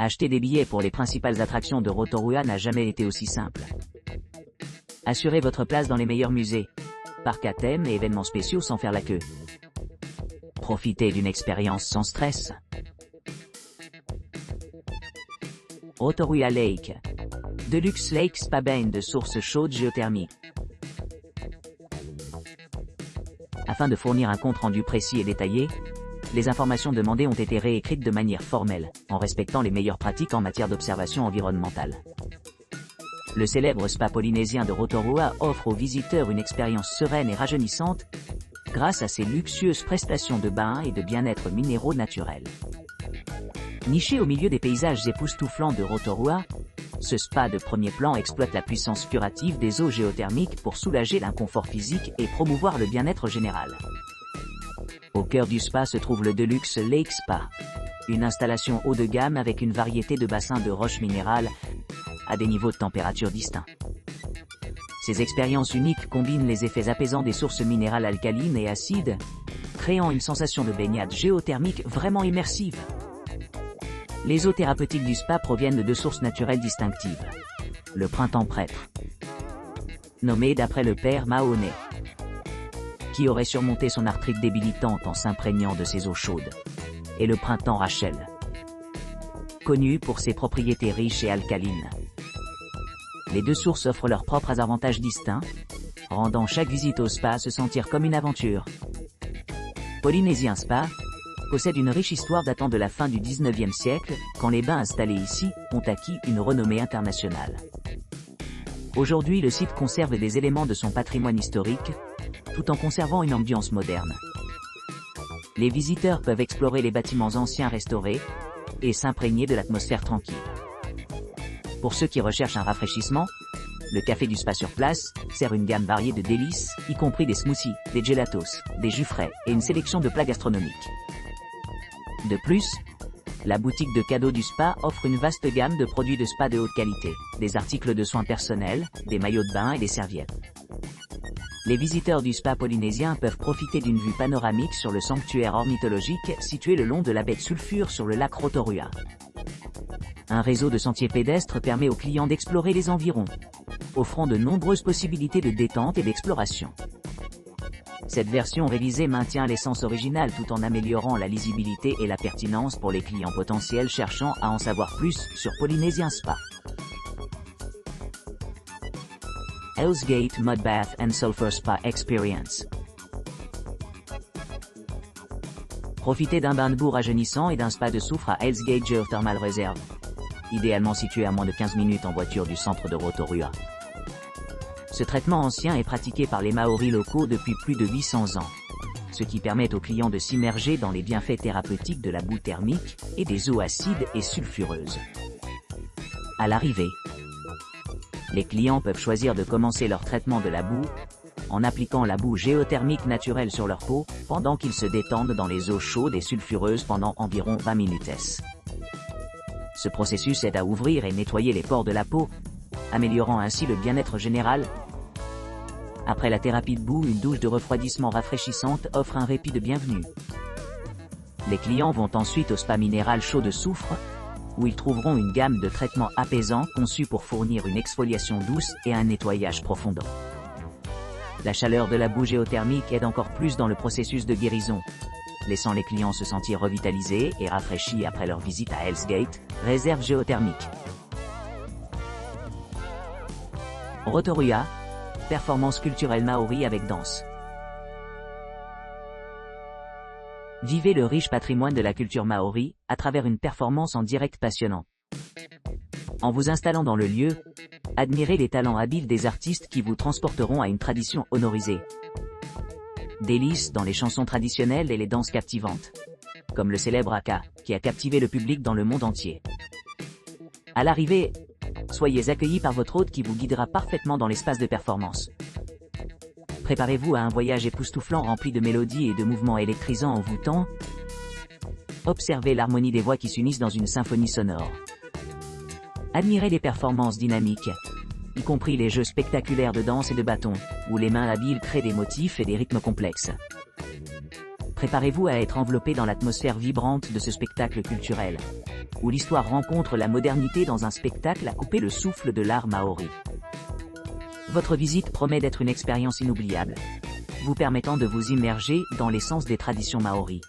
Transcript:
Acheter des billets pour les principales attractions de Rotorua n'a jamais été aussi simple. Assurez votre place dans les meilleurs musées, parcs à thème et événements spéciaux sans faire la queue. Profitez d'une expérience sans stress. Rotorua Lake. Deluxe Lake Spa baigne de sources chaudes géothermiques. Afin de fournir un compte-rendu précis et détaillé, les informations demandées ont été réécrites de manière formelle, en respectant les meilleures pratiques en matière d'observation environnementale. Le célèbre spa polynésien de Rotorua offre aux visiteurs une expérience sereine et rajeunissante, grâce à ses luxueuses prestations de bains et de bien-être minéraux naturels. Niché au milieu des paysages époustouflants de Rotorua, ce spa de premier plan exploite la puissance curative des eaux géothermiques pour soulager l'inconfort physique et promouvoir le bien-être général. Au cœur du spa se trouve le Deluxe Lake Spa, une installation haut de gamme avec une variété de bassins de roches minérales à des niveaux de température distincts. Ces expériences uniques combinent les effets apaisants des sources minérales alcalines et acides, créant une sensation de baignade géothermique vraiment immersive. Les eaux thérapeutiques du spa proviennent de deux sources naturelles distinctives. Le printemps prêtre, nommé d'après le père Mahoney, qui aurait surmonté son arthrite débilitante en s'imprégnant de ces eaux chaudes, et le printemps Rachel, connu pour ses propriétés riches et alcalines. Les deux sources offrent leurs propres avantages distincts, rendant chaque visite au spa se sentir comme une aventure. Polynésien Spa possède une riche histoire datant de la fin du 19e siècle, quand les bains installés ici ont acquis une renommée internationale. Aujourd'hui, le site conserve des éléments de son patrimoine historique, tout en conservant une ambiance moderne. Les visiteurs peuvent explorer les bâtiments anciens restaurés et s'imprégner de l'atmosphère tranquille. Pour ceux qui recherchent un rafraîchissement, le café du spa sur place sert une gamme variée de délices, y compris des smoothies, des gelatos, des jus frais et une sélection de plats gastronomiques. De plus, la boutique de cadeaux du spa offre une vaste gamme de produits de spa de haute qualité, des articles de soins personnels, des maillots de bain et des serviettes. Les visiteurs du spa polynésien peuvent profiter d'une vue panoramique sur le sanctuaire ornithologique situé le long de la baie de Sulfure sur le lac Rotorua. Un réseau de sentiers pédestres permet aux clients d'explorer les environs, offrant de nombreuses possibilités de détente et d'exploration. Cette version révisée maintient l'essence originale tout en améliorant la lisibilité et la pertinence pour les clients potentiels cherchant à en savoir plus sur Polynésien Spa. Hells Gate Mud Bath and Sulfur Spa Experience. Profitez d'un bain de boue rajeunissant et d'un spa de soufre à Hells Gate Geothermal Reserve, idéalement situé à moins de 15 minutes en voiture du centre de Rotorua. Ce traitement ancien est pratiqué par les Maoris locaux depuis plus de 800 ans, ce qui permet aux clients de s'immerger dans les bienfaits thérapeutiques de la boue thermique et des eaux acides et sulfureuses. À l'arrivée, les clients peuvent choisir de commencer leur traitement de la boue en appliquant la boue géothermique naturelle sur leur peau pendant qu'ils se détendent dans les eaux chaudes et sulfureuses pendant environ 20 minutes. Ce processus aide à ouvrir et nettoyer les pores de la peau, améliorant ainsi le bien-être général. Après la thérapie de boue, une douche de refroidissement rafraîchissante offre un répit de bienvenue. Les clients vont ensuite au spa minéral chaud de soufre, où ils trouveront une gamme de traitements apaisants conçus pour fournir une exfoliation douce et un nettoyage profondant. La chaleur de la boue géothermique aide encore plus dans le processus de guérison, laissant les clients se sentir revitalisés et rafraîchis après leur visite à Hells Gate, réserve géothermique. Rotorua, performance culturelle maori avec danse. Vivez le riche patrimoine de la culture maori, à travers une performance en direct passionnante. En vous installant dans le lieu, admirez les talents habiles des artistes qui vous transporteront à une tradition honorisée. Délices dans les chansons traditionnelles et les danses captivantes, comme le célèbre haka, qui a captivé le public dans le monde entier. À l'arrivée, soyez accueillis par votre hôte qui vous guidera parfaitement dans l'espace de performance. Préparez-vous à un voyage époustouflant rempli de mélodies et de mouvements électrisants envoûtants. Observez l'harmonie des voix qui s'unissent dans une symphonie sonore. Admirez les performances dynamiques, y compris les jeux spectaculaires de danse et de bâton, où les mains habiles créent des motifs et des rythmes complexes. Préparez-vous à être enveloppé dans l'atmosphère vibrante de ce spectacle culturel, où l'histoire rencontre la modernité dans un spectacle à couper le souffle de l'art maori. Votre visite promet d'être une expérience inoubliable, vous permettant de vous immerger dans l'essence des traditions maoris.